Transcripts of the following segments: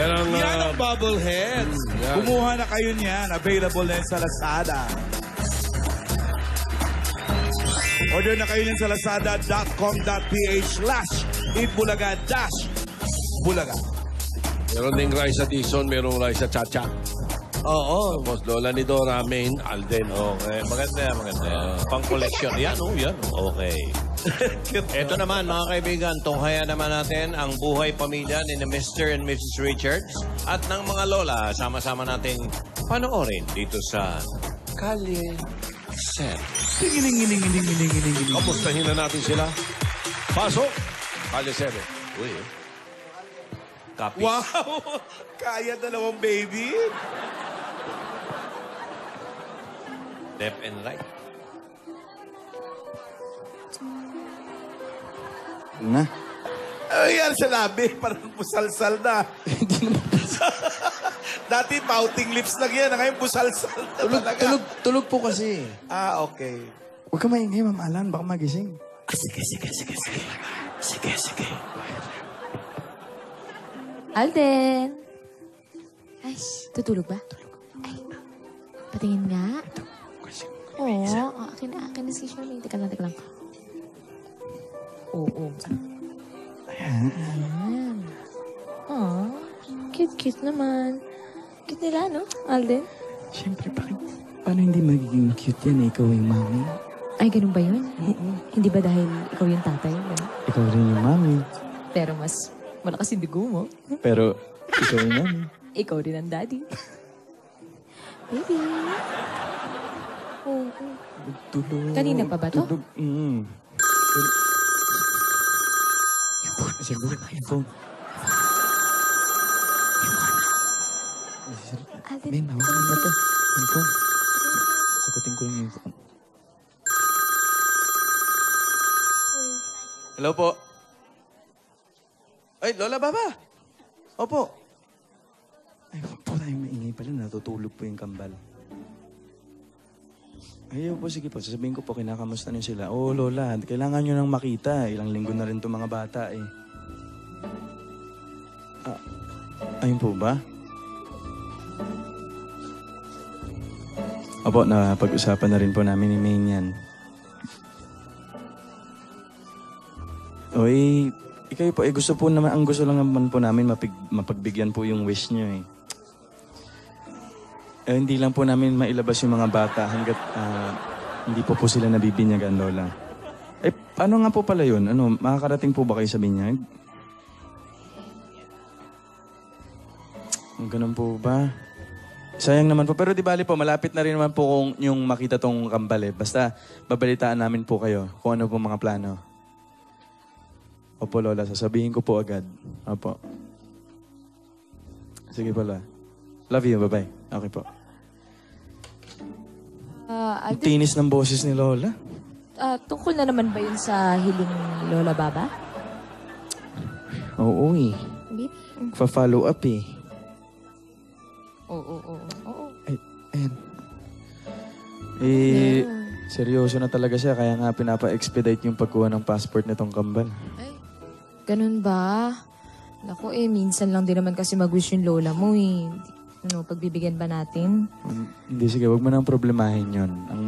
Yan ang... Yan ang bubbleheads. Kumuha na kayo niyan. Available na yan sa Lazada. Order na kayo niyan sa lazada.com.ph/eatbulaga-bulaga. Meron ding rice at Dixon, merong rice at Chacha. Oo. Tapos lola ni Dora, main, Alden. Okay, maganda yan, maganda yan. Pang-collection. Yan, yan. Okay. Ito naman, mga kaibigan, tunghayan naman natin ang buhay pamilya ni Mr. and Mrs. Richards at ng mga lola. Sama-sama nating panoorin dito sa Kalye Sen. Kamustahin na natin sila. Pasok! Kalye 7. Uy, Kapis. Wow! Kaya dalawang baby. Left and right. Na? Ayan sa labi. Parang busalsal na. Dati pouting lips lang yan. Ngayon busalsal na talaga. Tulog po kasi. Ah, okay. Huwag ka maingay, Ma'am Alan. Baka magising. Sige. Alden! Ay, tutulog ba? Ay, patingin nga. Oo, akin na si Shirley. Teka lang. Oo. Ayan. Aw, cute naman. Cute nila, no, Alden? Siyempre, paano hindi magiging cute yan? Ikaw yung mami. Ay, ganun ba yun? Hindi ba dahil ikaw yung tatay? Ikaw rin yung mami. Pero mas malakas yung dugo mo. Pero, ikaw yung mami. Ikaw rin ang daddy. Baby. Oo. Tulog. Kanina pa ba to? Tulog. Yung phone. Alden, Men, hawakan mo to. Yung phone. Sagutin ko lang yung phone. Hello po. Ay, Lola Baba. Opo. Ay, huwag po tayong maingay pala. Natutulog po yung kambal. Ayaw po, sige po. Sasabihin ko po, kinakamusta niyo sila. Oo, Lola, kailangan nyo nang makita. Ilang linggo na rin itong mga bata eh. Ayun po ba? Opo, napag-usapan na rin po namin ni Maine yan. Oy, ikaw po, gusto po naman, ang gusto lang naman po namin mapagbigyan po yung wish niyo eh. Hindi lang po namin mailabas yung mga bata hanggat hindi po sila nabibinyagan, Lola. Eh, paano nga po pala yun? Ano, makakarating po ba kayo sa binyag? Ganun po ba? Sayang naman po. Pero di bali po, malapit na rin naman po kung yung makita tong kambal eh. Basta, babalitaan namin po kayo kung ano po mga plano. Opo, Lola. Sasabihin ko po agad. Opo. Sige po, Lola. Love you. Bye-bye. Okay po. Alden, Tinis ng boses ni Lola. tungkol na naman ba yun sa hiling Lola Baba? Oo eh. Baby? Pa-follow up eh. Oo. Ay, ayan. Eh, seryoso na talaga siya. Kaya nga pinapa-expedite yung pagkuha ng passport nitong kambal. Ay, ganun ba? Naku minsan lang din naman kasi mag-wish yung lola mo eh. Ano, pagbibigyan ba natin? Hindi, sige. Huwag mo nang problemahin yun. Ang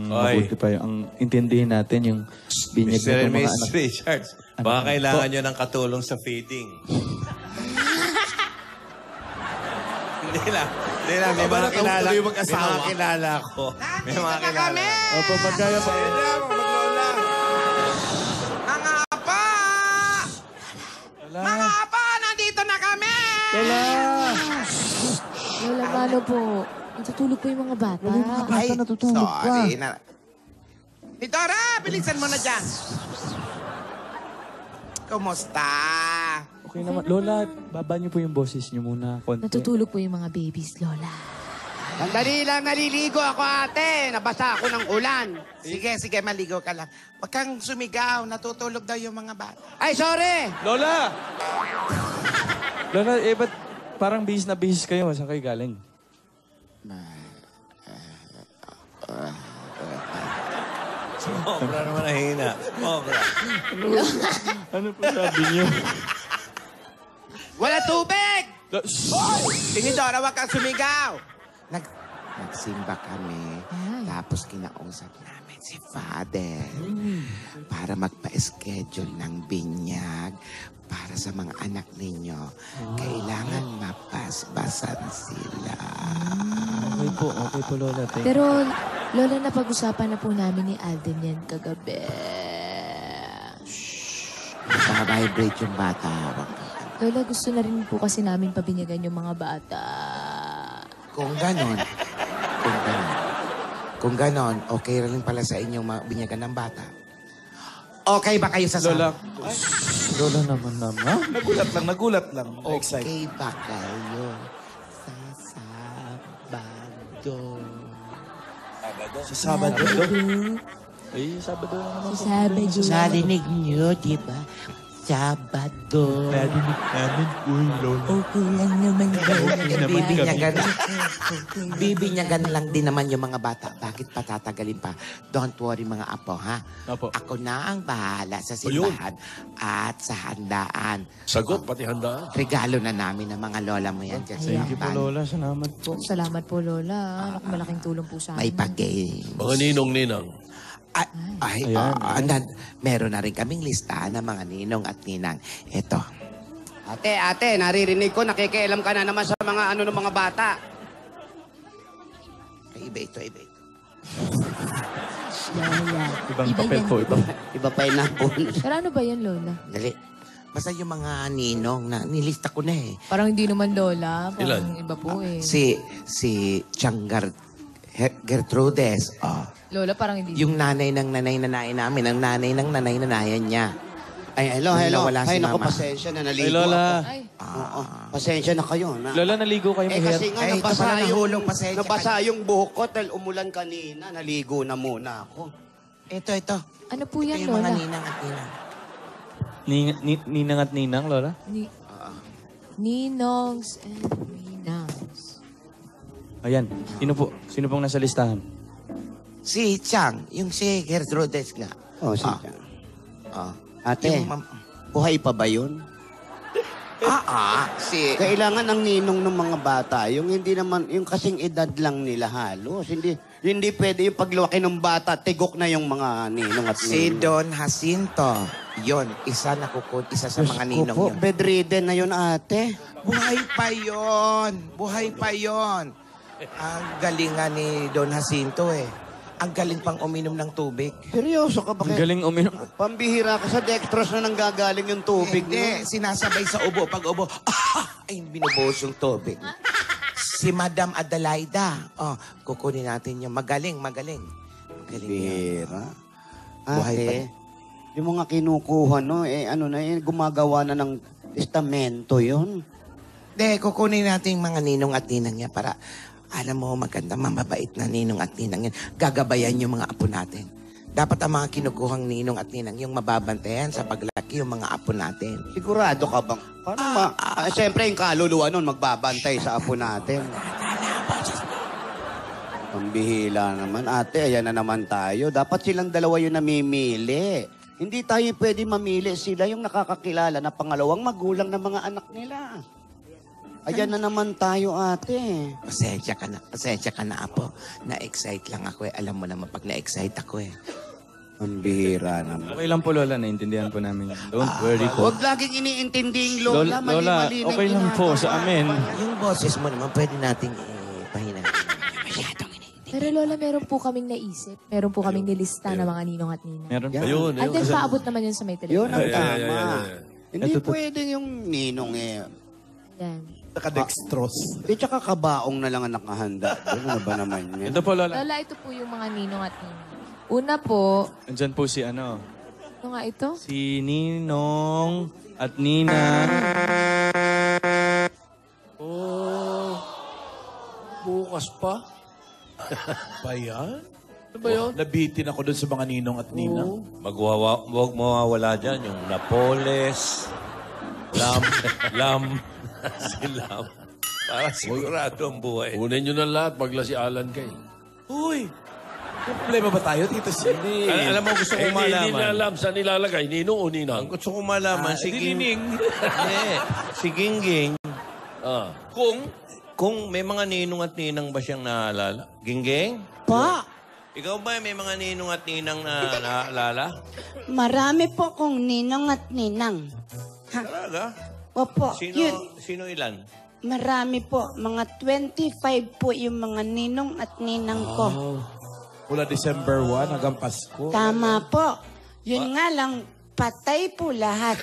mabuti pa yun. Ang intindihin natin yung binyag Mr. na and mga Mrs. anak. Richards, baka kailangan nyo ng katulong sa feeding. Hindi lang. May mga kilala. May mga kilala ko. May mga kilala. Opo, pagkaya pa. Mga apa! Mga apa! Nandito na kami! Lola! Lola, paano po? Natutulog po yung mga bata. Bata natutulog pa. Sorry. Dora, bilisan mo na dyan. Kumusta? Okay naman. Lola, baba niyo po yung boses niyo muna. Konti. Natutulog po yung mga babies, Lola. Sandali lang, naliligo ako ate. Nabasa ako ng ulan. Sige, maligo ka lang. Huwag kang sumigaw. Natutulog daw yung mga bata. Ay, sorry! Lola! Lola, ba't parang bihis na bihis kayo? Saan kayo galing? Sobra naman nahina. Sobra. Ano po sabi niyo? Wala tubig! Tinidora, wag kang sumigaw! Nagsimba kami, tapos kinausap namin si Father para magpa-schedule ng binyag para sa mga anak ninyo. Kailangan mapasbasan sila. Okay po, Lola. Thank you. Pero, Lola, napag-usapan na po namin ni Alden yan kagabi. Naka-vibrate yung bata. Lola, gusto na rin po kasi namin pabinyagan yung mga bata. Kung ganon, okay rin pala sa inyong binyagan ng bata. Okay ba kayo sa Lola. Lola naman. Nagulat lang. Excited. Okay ba kayo sa Sabado? Sa Sabado. Ay, Sabado na naman. Si Sabado. Narinig niyo, di ba? Sabado. Narinig namin po, Lola. Okay lang naman Bibinyagan lang din naman yung mga bata. Bakit patatagalin pa? Don't worry mga apo, ha? Apo. Ako na ang bahala sa simbahan at sa handaan. Sagot, pati handa. Regalo na namin ng mga lola mo yan dyan sa Thank you po, handaan. Lola. Salamat po. Salamat po, Lola. Naku, malaking tulong po sa May amin. pag-games. Mga ninong-ninang. Meron na rin kaming listahan ng mga ninong at ninang. Ito. Ate, naririnig ko, nakikialam ka na naman sa mga ng mga bata. Iba ito. Ibang papel po ito. Iba pa yung nabon. Pero ano ba yan, Lola? Dali. Basta yung mga ninong na nilista ko na eh. Parang hindi naman Lola. Parang Ilan? iba po eh. Si Gertrudes. Oh. Lola, parang hindi. Yung nanay ng nanay-nanay namin, ang nanay ng nanay-nanayan niya. Ay, hello. Wala si Ay, naku, Mama. pasensya na, Ay, naligo Lola. ako. Ay, Oo, pasensya na kayo. Lola, naligo kayo Eh, mahirap. kasi nga, Ay, ito nabasa pala, yung, nahulog, pasensya nabasa yung buhok ko dahil umulan kanina. Naligo na muna ako. Ito. ano po yan, Ito yung mga Lola? ninang at ninang. Ninang at ninang, Lola? Ninongs and Ninangs. Ayan. Sino pong nasa listahan? Si Chang, yung si Gertrudes nga. Oh, sige. Ate, Yung buhay pa ba yun? si... Kailangan ang ninong ng mga bata. Yung hindi naman, yung kasing edad lang nila halos. Hindi pwede yung paglaki ng bata, tigok na yung mga ninong at Si ninong. Don Jacinto. Yon, isa sa mga ninong Opo, yun. bedridden na yun, ate. Buhay pa yon. Ang galing nga ni Don Jacinto eh. Ang galing pang uminom ng tubig. Seryoso ka ba? Ang galing uminom. Pambihira ka sa dextrose na nanggagaling yung tubig. Hindi, sinasabay sa ubo. Pag ubo, ay binubuhos yung tubig. Si Madam Adelaida. Kukunin natin yung magaling. Galing yan. Bihira. Buhay pa Ate, yan. yung mga kinukuha, no, gumagawa na ng testamento yun. Hindi, kukunin natin yung mga ninong at ninang niya para, alam mo, maganda, mababait na ninong at ninang yan. Gagabayan yung mga apo natin. Dapat ang mga kinukuhang ninong at ninang yung mababantayan sa paglaki yung mga apo natin. Sigurado ka bang? Paano siyempre, yung kaluluwa nun magbabantay sa apo natin. Pambihila naman. Ate, ayan na naman tayo. Dapat silang dalawa yung namimili. Hindi tayo pwede mamili. Sila yung nakakakilala na pangalawang magulang ng mga anak nila. Ayan na naman tayo, ate. Pasensya ka na, apo. Na-excite lang ako eh. Alam mo naman pag na-excite ako eh. Ang bihira naman. Okay lang po, Lola. Naintindihan po namin. Don't worry po. Huwag laging iniintinding Lola. Lola, Mali-mali na okay lang po sa amin. Yung boses mo naman, pwede nating pahinan. Pero Lola, meron po kaming naisip. Meron po kaming nilista ng mga ninong at ninang. Meron pa. Ayun, And then, paabot naman yun sa may Yun telepono. ang tama. Hindi Ito to. pwede yung ninong eh. Yan. Naka-dextrose. Tsaka kabaong na lang ang nakahanda. Ano ba naman yan? Ito po, Lola. Lola, ito po yung mga ninong at ninang. Una po, Andyan po si ano nga ito? Si Ninong at Ninang. Bukas pa? Ba yan? Ano ba yun? Nabitin ako dun sa mga ninong at ninang. Huwag mawawala dyan yung Napoles, Lam, si Lam. Para sigurado ang buhay. Kunin nyo na lahat, si Alan kay. Uy! May problema ba tayo, Tito Sid? Alam mo, gusto kong Hindi na malaman. alam saan nilalagay, ninong o Ang ninang. gusto kong malaman, si Nining. Hindi, si Gingging, Kung may mga ninong at ninang ba siyang naalala? Gingging? Po, Ikaw ba may mga ninong at ninang na naalala? marami po kong ninong at ninang. Talaga? Opo, yun. Sino ilan? Marami po. Mga 25 po yung mga ninong at ninang ko. Mula December 1 hanggang Pasko. Tama po. Yun nga lang, patay po lahat.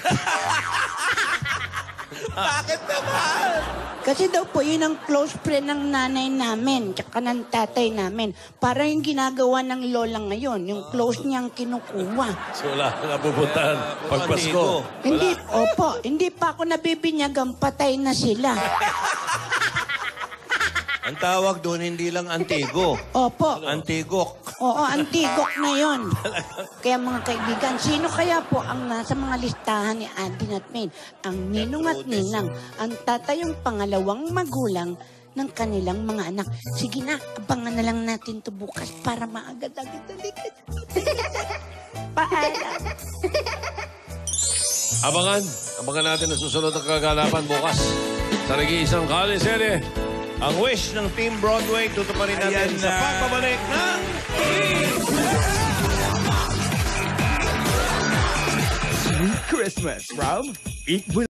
Bakit naman? Kasi daw po, yun ang close friend ng nanay namin, tsaka ng tatay namin. Para yung ginagawa ng lola ngayon, yung close niyang kinukuha. So wala kang napupuntahan pag Pasko. Hindi, opo, hindi pa ako nabibinyagang patay na sila. Ang tawag doon hindi lang antigo. Opo, Antigok. oo, antigok na yon. Kaya mga kaibigan, sino kaya po ang nasa mga listahan ni Adin at Maine? Ang ninong at ninang, ang tatay yung pangalawang magulang ng kanilang mga anak. Sige na, abangan na lang natin to bukas para maagad-agad ulit. Paalam. Abangan natin ang susunod na kaganapan bukas sa nag-iisang Kalisere. Ang wish ng Team Broadway, tutuparin natin Ayan sa na. pagbabalik ng Christmas from Eat With